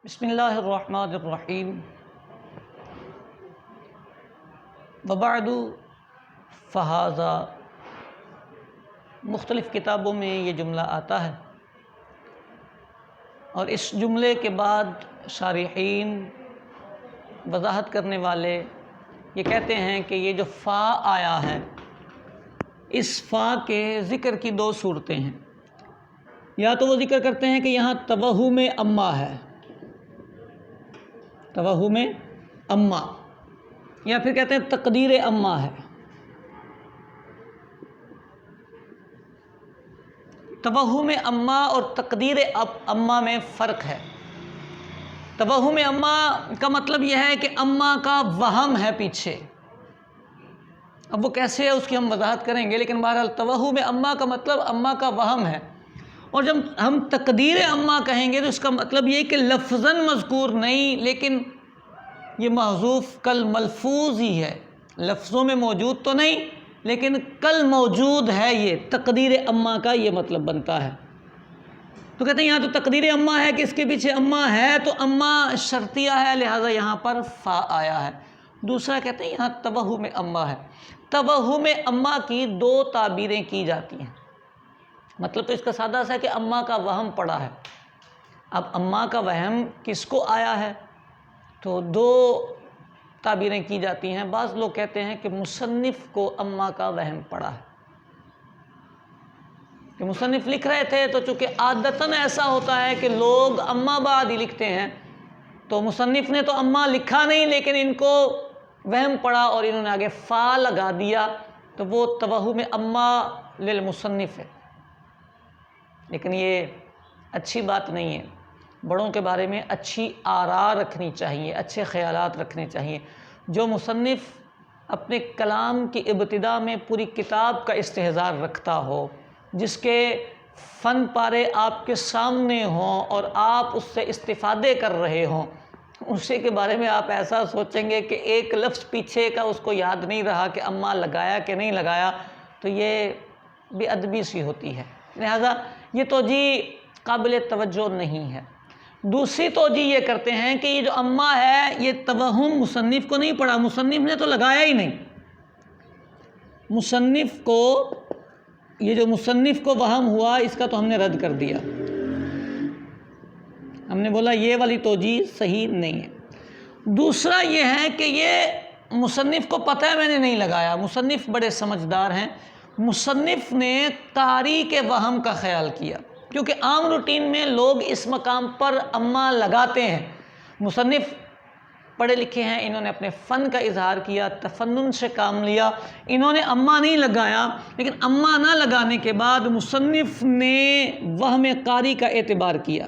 بسم اللہ الرحمن الرحیم وبعد فہذا، مختلف کتابوں میں یہ جملہ آتا ہے اور اس جملے کے بعد شارحین وضاحت کرنے والے یہ کہتے ہیں کہ یہ جو فا آیا ہے، اس فا کے ذکر کی دو صورتیں ہیں۔ یا تو وہ ذکر کرتے ہیں کہ یہاں توہم اما ہے، توہم اما، یا پھر کہتے ہیں تقدیر اما ہے۔ توہم اما اور تقدیر اما میں فرق ہے۔ توہم اما کا مطلب یہ ہے کہ اما کا وہم ہے پیچھے، اب وہ کیسے ہے اس کی ہم وضاحت کریں گے، لیکن بہرحال توہم اما کا مطلب اما کا وہم ہے۔ اور جب ہم تقدیر اما کہیں گے تو اس کا مطلب یہ کہ لفظاً مذکور نہیں، لیکن یہ محذوف کل ملفوظ ہی ہے، لفظوں میں موجود تو نہیں لیکن کل موجود ہے۔ یہ تقدیر اما کا یہ مطلب بنتا ہے۔ تو کہتے ہیں یہاں تو تقدیر اما ہے کہ اس کے پیچھے اما ہے، تو اما شرطیہ ہے، لہذا یہاں پر فا آیا ہے۔ دوسرا کہتے ہیں یہاں توہم اما ہے۔ توہم اما کی دو تعبیریں کی جاتی ہیں۔ مطلب تو اس کا سادہ سا ہے کہ اما کا وہم پڑا ہے۔ اب اما کا وہم کس کو آیا ہے تو دو تعبیریں کی جاتی ہیں۔ بعض لوگ کہتے ہیں کہ مصنف کو اما کا وہم پڑا ہے، کہ مصنف لکھ رہے تھے تو چونکہ عادتاً ایسا ہوتا ہے کہ لوگ اما بعد ہی لکھتے ہیں، تو مصنف نے تو اما لکھا نہیں لیکن ان کو وہم پڑا اور انہوں نے آگے فا لگا دیا، تو وہ توہم اما للمصنف ہے۔ لیکن یہ اچھی بات نہیں ہے۔ بڑوں کے بارے میں اچھی آراء رکھنی چاہیے، اچھے خیالات رکھنے چاہیے۔ جو مصنف اپنے کلام کی ابتدا میں پوری کتاب کا استحضار رکھتا ہو، جس کے فن پارے آپ کے سامنے ہوں اور آپ اس سے استفادے کر رہے ہوں، اسی کے بارے میں آپ ایسا سوچیں گے کہ ایک لفظ پیچھے کا اس کو یاد نہیں رہا کہ اما لگایا کہ نہیں لگایا، تو یہ بے ادبی سی ہوتی ہے۔ لہذا یہ توجیہ قابل توجہ نہیں ہے۔ دوسری توجہ یہ کرتے ہیں کہ یہ جو اما ہے یہ توہم مصنف کو نہیں پڑا، مصنف نے تو لگایا ہی نہیں۔ مصنف کو یہ جو مصنف کو وہم ہوا اس کا تو ہم نے رد کر دیا، ہم نے بولا یہ والی توجیہ صحیح نہیں ہے۔ دوسرا یہ ہے کہ یہ مصنف کو پتہ ہے میں نے نہیں لگایا، مصنف بڑے سمجھدار ہیں، مصنف نے قاری کے وہم کا خیال کیا، کیونکہ عام روٹین میں لوگ اس مقام پر اما لگاتے ہیں۔ مصنف پڑھے لکھے ہیں، انہوں نے اپنے فن کا اظہار کیا، تفنن سے کام لیا، انہوں نے اما نہیں لگایا، لیکن اما نہ لگانے کے بعد مصنف نے وہم قاری کا اعتبار کیا۔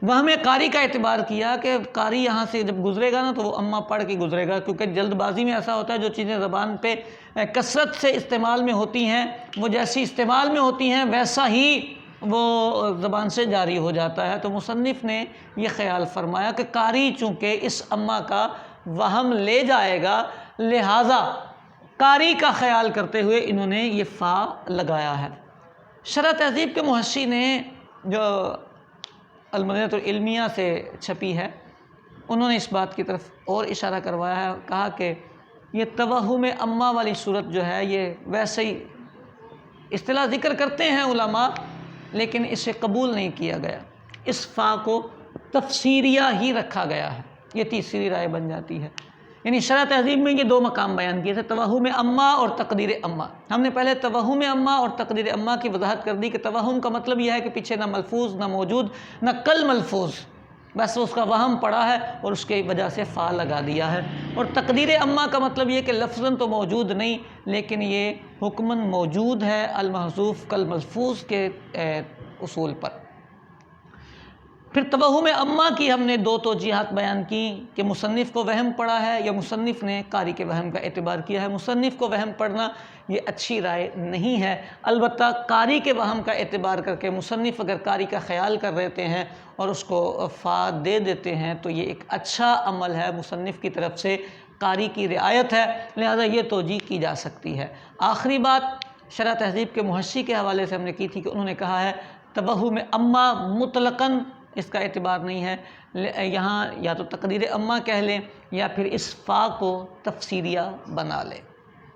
وہم قاری کا اعتبار کیا کہ قاری یہاں سے جب گزرے گا نا تو وہ اما پڑھ کے گزرے گا، کیونکہ جلد بازی میں ایسا ہوتا ہے جو چیزیں زبان پہ کثرت سے استعمال میں ہوتی ہیں، وہ جیسی استعمال میں ہوتی ہیں ویسا ہی وہ زبان سے جاری ہو جاتا ہے۔ تو مصنف نے یہ خیال فرمایا کہ قاری چونکہ اس اما کا وہم لے جائے گا، لہٰذا قاری کا خیال کرتے ہوئے انہوں نے یہ فا لگایا ہے۔ شرح تہذیب کے محشی نے جو المدینہ العلمیہ سے چھپی ہے، انہوں نے اس بات کی طرف اور اشارہ کروایا ہے، کہا کہ یہ توہم اما والی صورت جو ہے یہ ویسے ہی اصطلاح ذکر کرتے ہیں علماء، لیکن اسے قبول نہیں کیا گیا، اس فا کو تفسیریہ ہی رکھا گیا ہے، یہ تیسری رائے بن جاتی ہے۔ یعنی شرح تہذیب میں یہ دو مقام بیان کیے تھے، توہم اما اور تقدیر اما۔ ہم نے پہلے توہم اما اور تقدیر اما کی وضاحت کر دی کہ توہم کا مطلب یہ ہے کہ پیچھے نہ ملفوظ نہ موجود نہ کل ملفوظ، بس اس کا وہم پڑا ہے اور اس کی وجہ سے فا لگا دیا ہے۔ اور تقدیر اما کا مطلب یہ کہ لفظاً تو موجود نہیں لیکن یہ حکماً موجود ہے، المحذوف کل ملفوظ کے اصول پر۔ پھر توہم اما کی ہم نے دو توجیہات بیان کی کہ مصنف کو وہم پڑا ہے یا مصنف نے قاری کے وہم کا اعتبار کیا ہے۔ مصنف کو وہم پڑنا یہ اچھی رائے نہیں ہے، البتہ قاری کے وہم کا اعتبار کر کے مصنف اگر قاری کا خیال کر رہتے ہیں اور اس کو فا دے دیتے ہیں تو یہ ایک اچھا عمل ہے، مصنف کی طرف سے قاری کی رعایت ہے، لہذا یہ توجیہ کی جا سکتی ہے۔ آخری بات شرح تہذیب کے محشی کے حوالے سے ہم نے کی تھی کہ انہوں نے کہا ہے توہم اما مطلقاً اس کا اعتبار نہیں ہے، یہاں یا تو تقریر عامہ کہہ لیں یا پھر اس فا کو تفسیریہ بنا لیں۔